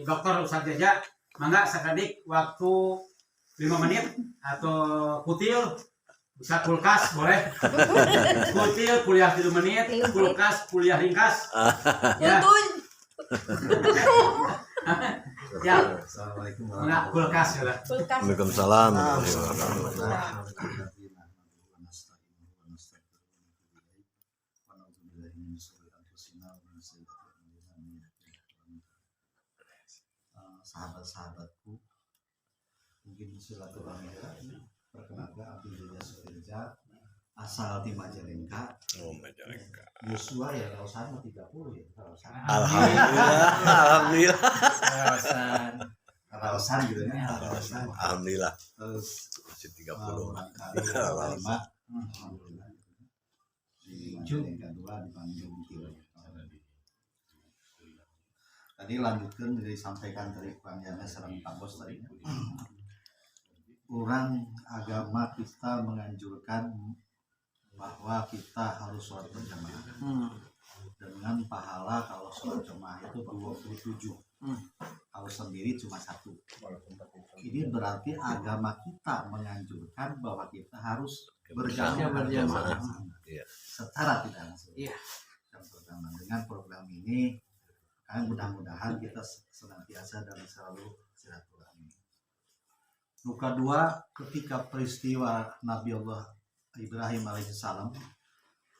Dokter Ustaz Jaja, mangga sakadik waktu 5 menit atau kutil bisa kulkas boleh. Kutil kuliah 3 menit, kulkas kuliah ringkas. Ya. Ya. Assalamualaikum Enggak kulkas ya. Waalaikumsalam. Sahabat-sahabatku, mungkin silaturahmi perkenalkan Abdi Jaja Sudirja asal di Majalengka. Oh, Majalengka. Yosua ya Rausan 30 ya Rausan. Alhamdulillah. Rausan gitu ya. Alhamdulillah. Terus Masih 30. Alhamdulillah. Di Majalengka 2 dipanggil Bukil. Tadi lanjutkan dari sampaikan dari panjangnya serang Pak Bos tadi. Orang agama kita menganjurkan bahwa kita harus sholat berjamaah dengan pahala kalau sholat jamaah itu 27. Kalau sendiri cuma 1. Ini berarti agama kita menganjurkan bahwa kita harus berjamaah secara tidak langsung. Yang pertama, dengan program ini kan mudah-mudahan kita senantiasa dan selalu silaturahmi. Kedua, ketika peristiwa Nabi Allah Ibrahim alaihissalam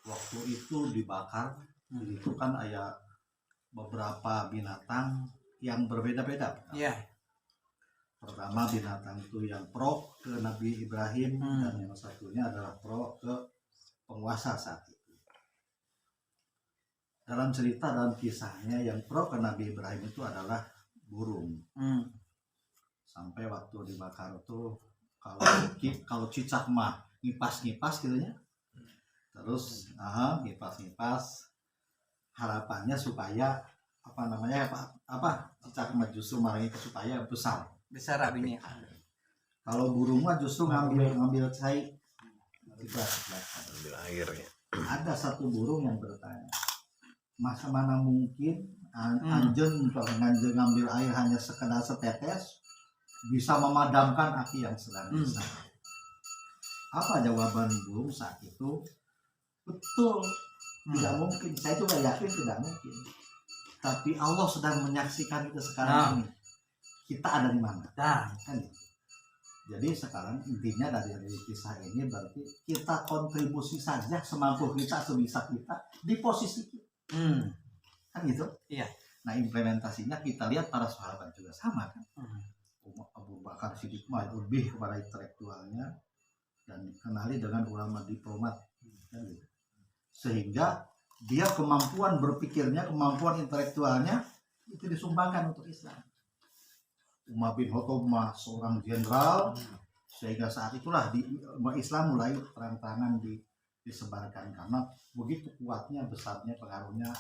waktu itu dibakar, itu kan ada beberapa binatang yang berbeda-beda. Pertama binatang itu yang pro ke Nabi Ibrahim dan yang satunya adalah pro ke penguasa saat itu. Dalam cerita dalam kisahnya yang pro ke Nabi Ibrahim itu adalah burung. Sampai waktu dibakar itu kalau cicak mah ngipas-ngipas gitu ya. Terus ngipas-ngipas harapannya supaya cicak mah justru malah supaya besar abinya. Kalau burung mah justru ngambil cai Ambil airnya. Ada satu burung yang bertanya, masa mana mungkin anjing ngambil air hanya sekedar setetes bisa memadamkan api yang sedang besar. Apa jawaban burung saat itu? Betul, tidak mungkin. Saya juga yakin tidak mungkin. Tapi Allah sedang menyaksikan itu sekarang ini. Kita ada di mana? Kan? Jadi sekarang intinya dari kisah ini berarti kita kontribusi saja semampu kita, sebisa kita di posisi kita. Kan gitu? Iya. Nah implementasinya kita lihat para sahabat juga sama kan. Abu Bakar Siddiq lebih kepada intelektualnya dan dikenali dengan ulama diplomat kan gitu. Sehingga dia kemampuan berpikirnya, kemampuan intelektualnya itu disumbangkan untuk Islam. Umar bin Khattab seorang jenderal, sehingga saat itulah Islam mulai perang-perangan disebarkan karena begitu kuatnya, besarnya pengaruhnya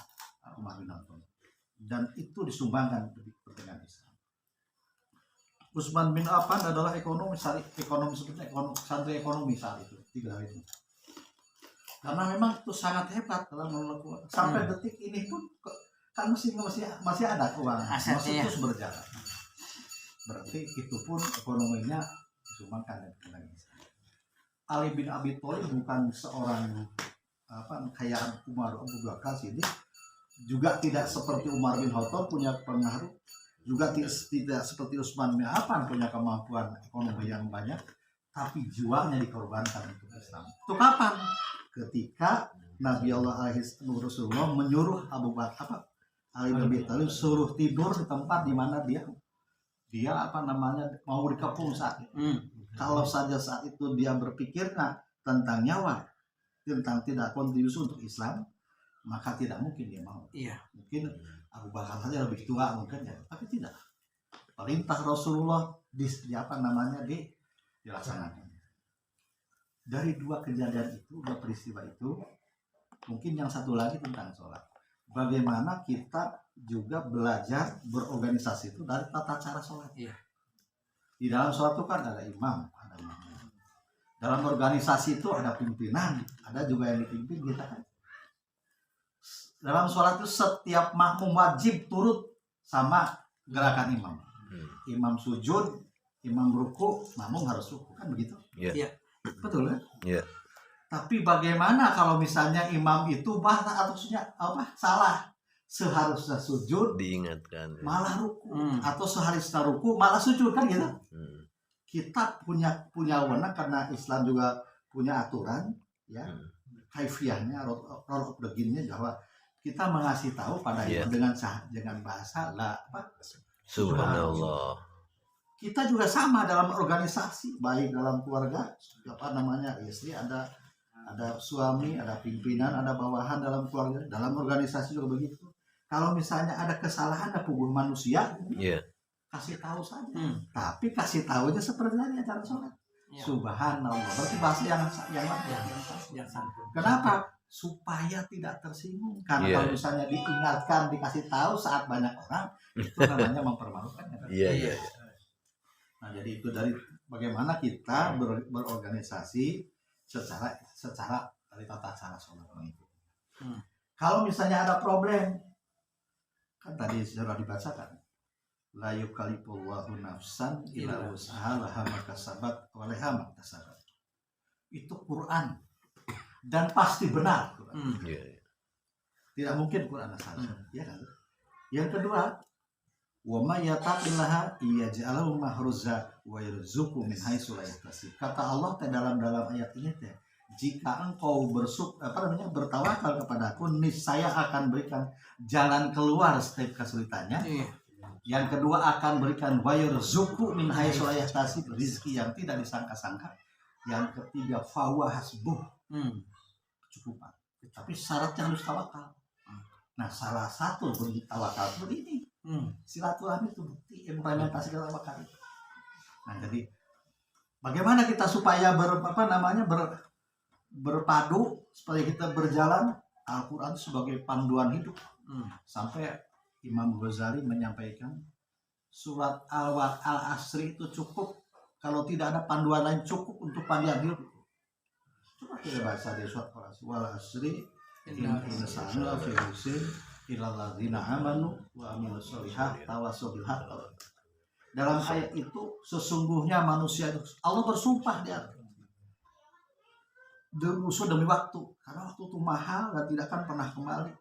Umar bin Khattab, dan itu disumbangkan dengan Islam. Utsman bin Affan adalah santri ekonomi saat itu, 3 hal itu. Karena memang itu sangat hebat dalam melakukan sampai detik ini pun kan masih ada keuangan, masih terus berjalan. Berarti itu pun ekonominya disumbangkan dengan Islam. Ali bin Abi Thalib bukan seorang kayak Umar Abu Bakar Siddiq, juga tidak seperti Umar bin Khattab punya pengaruh, juga tidak seperti Utsman bin Affan punya kemampuan ekonomi yang banyak, tapi jualnya dikorbankan untuk Islam. Itu kapan? Ketika Nabi Allah Rasulullah menyuruh Abu Bakar Ali bin Abi Thalib suruh tidur di tempat di mana dia mau dikepung saat itu. Kalau saja saat itu dia berpikir tentang nyawa, tentang tidak kontribusi untuk Islam, maka tidak mungkin dia mau. Mungkin Abu Bakar saja lebih tua mungkin ya, tapi tidak. Perintah Rasulullah dilaksanakan. Dari 2 kejadian itu, 2 peristiwa itu, mungkin yang satu lagi tentang sholat. Bagaimana kita juga belajar berorganisasi itu dari tata cara sholat. Di dalam sholat itu kan ada imam, ada makmum. Dalam organisasi itu ada pimpinan, ada juga yang dipimpin kita kan. Dalam sholat itu setiap makmum wajib turut sama gerakan imam. Hmm. Imam sujud, imam ruku, makmum harus ruku, kan begitu? Iya. Betul kan? Iya. Tapi bagaimana kalau misalnya imam itu salah, seharusnya sujud Diingatkan. malah ruku, atau seharusnya ruku malah sujud, kan gitu? Hmm. Kita punya wewenang karena Islam juga punya aturan, ya, kaifiyahnya, roll of the game-nya, bahwa kita mengasih tahu pada imam dengan bahasa Subhanallah. Kita juga sama dalam organisasi, baik dalam keluarga, istri ada suami, ada pimpinan, ada bawahan dalam keluarga, dalam organisasi juga begitu. Kalau misalnya ada kesalahan, ada puguh manusia, kasih tahu saja. Tapi kasih tahunya seperti tadi cara sholat. Subhanallah. Berarti bahasa yang santun. Kenapa? Supaya tidak tersinggung. Karena kalau misalnya diingatkan, dikasih tahu saat banyak orang, itu namanya mempermalukan. Iya. Nah, jadi itu dari bagaimana kita berorganisasi secara dari tata cara sholat itu. Kalau misalnya ada problem, kan tadi sudah dibacakan, la yukallifullahu nafsan illa wus'aha laha ma kasabat wa 'alaiha ma iktasabat. Itu Quran dan pasti benar Quran. Tidak mungkin Quran salah, ya kan? Yang kedua, wa may yattaqillaha yaj'alhu mahruza wa yarzuqhu min haitsu la yahtasib. Kata Allah dalam ayat ini teh, jika engkau bertawakal kepadaku, niscaya akan berikan jalan keluar setiap kesulitannya. Yang kedua, akan berikan wa yarzuqhu min haitsu la yahtasib, rezeki yang tidak disangka-sangka. Yang ketiga, fa huwa hasbuh, kecukupan. Tapi syaratnya harus tawakal. Nah, salah satu bentuk tawakal itu ini. Silaturahmi itu bukti implementasi tawakal. Nah, jadi bagaimana kita supaya berpadu, supaya kita berjalan Al-Quran sebagai panduan hidup. Sampai Imam Ghazali menyampaikan surat Al-Asri itu cukup, kalau tidak ada panduan lain cukup untuk panduan hidup. Coba kita baca di surat Al-Asri, inna insana fi khusr illa alladzina amanu wa amilus solihat tawassaw bil haqq. Dalam ayat itu sesungguhnya manusia itu, Allah bersumpah dia musuh demi waktu, karena waktu itu mahal dan tidak akan pernah kembali.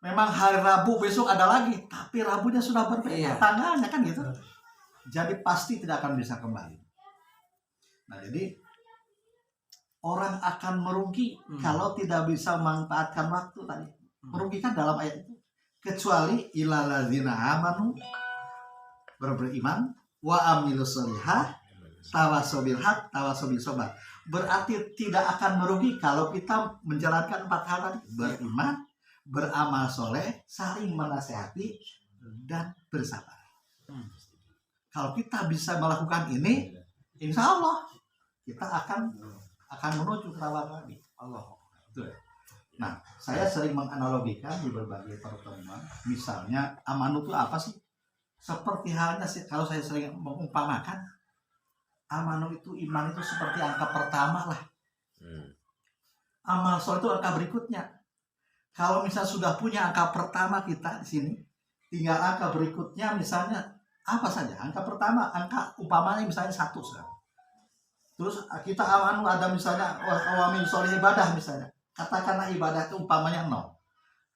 Memang hari Rabu besok ada lagi, tapi Rabunya sudah berbeda tanggalnya, kan gitu. Jadi pasti tidak akan bisa kembali. Nah, jadi orang akan merugi kalau tidak bisa memanfaatkan waktu tadi. Merugikan dalam ayat itu. Kecuali ilal ladzina amanu, beriman, wa amilus solihah, tawassaw bil haq, tawassaw bis sabr. Berarti tidak akan merugi kalau kita menjalankan 4 hal tadi: beriman, beramal soleh, saling menasehati, dan bersabar. Kalau kita bisa melakukan ini, insya Allah kita akan menuju ke tawakal Allah. Betul. Nah, saya sering menganalogikan di berbagai pertemuan, misalnya amanu itu apa sih? Seperti halnya sih, kalau saya sering mengumpamakan, amanu itu, iman itu seperti angka pertama lah. Amal soleh itu angka berikutnya. Kalau misalnya sudah punya angka pertama kita di sini, tinggal angka berikutnya misalnya apa saja. Angka pertama, angka umpamanya misalnya 1 sekarang. Terus kita amanu ada misalnya awamil soleh ibadah misalnya. Katakanlah ibadah itu umpamanya 0.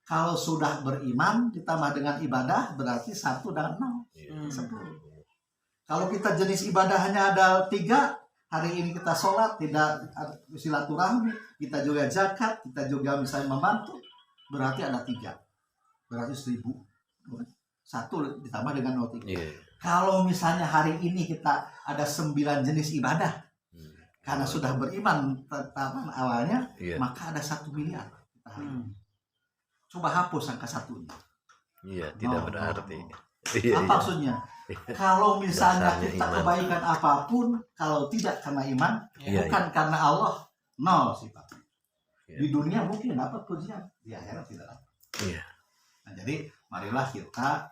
Kalau sudah beriman ditambah dengan ibadah berarti 1 dan 0. 10. Kalau kita jenis ibadahnya ada 3, hari ini kita sholat, tidak silaturahmi, kita juga zakat, kita juga misalnya membantu, berarti ada 3. Berarti 1000. 1 ditambah dengan 0,3. Kalau misalnya hari ini kita ada 9 jenis ibadah, karena sudah beriman tahapan awalnya, maka ada 1 miliar. Coba hapus angka 1-nya. Iya, tidak berarti. Apa maksudnya? Kalau misalnya kita kebaikan apapun, kalau tidak karena iman, bukan karena Allah, 0 sifatnya. Di dunia mungkin dapat pujian, di akhirat tidak dapat. Nah, jadi marilah kita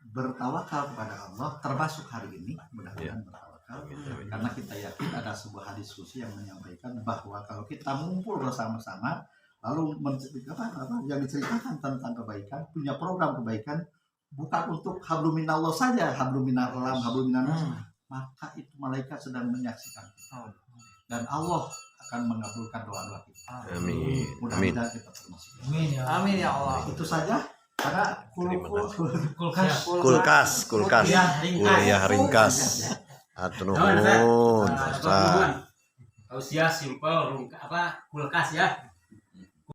bertawakal kepada Allah, termasuk hari ini, mudah-mudahan bertawakal. Karena kita yakin ada sebuah diskusi yang menyampaikan bahwa kalau kita ngumpul bersama-sama, lalu yang diceritakan tentang kebaikan, punya program kebaikan, bukan untuk habluminallah saja, habluminalam, habluminanas, maka itu malaikat sedang menyaksikan kita. Dan Allah akan mengabulkan doa-doa kita. Amin. Amin. Mudah-mudahan kita termasuk. Amin ya Allah. Itu saja. Karena Terima kasih. Kulkas. Kulkas. Kuliah ringkas. Atur nuhun. Ustaz. Tausiah simpel kulkas ya.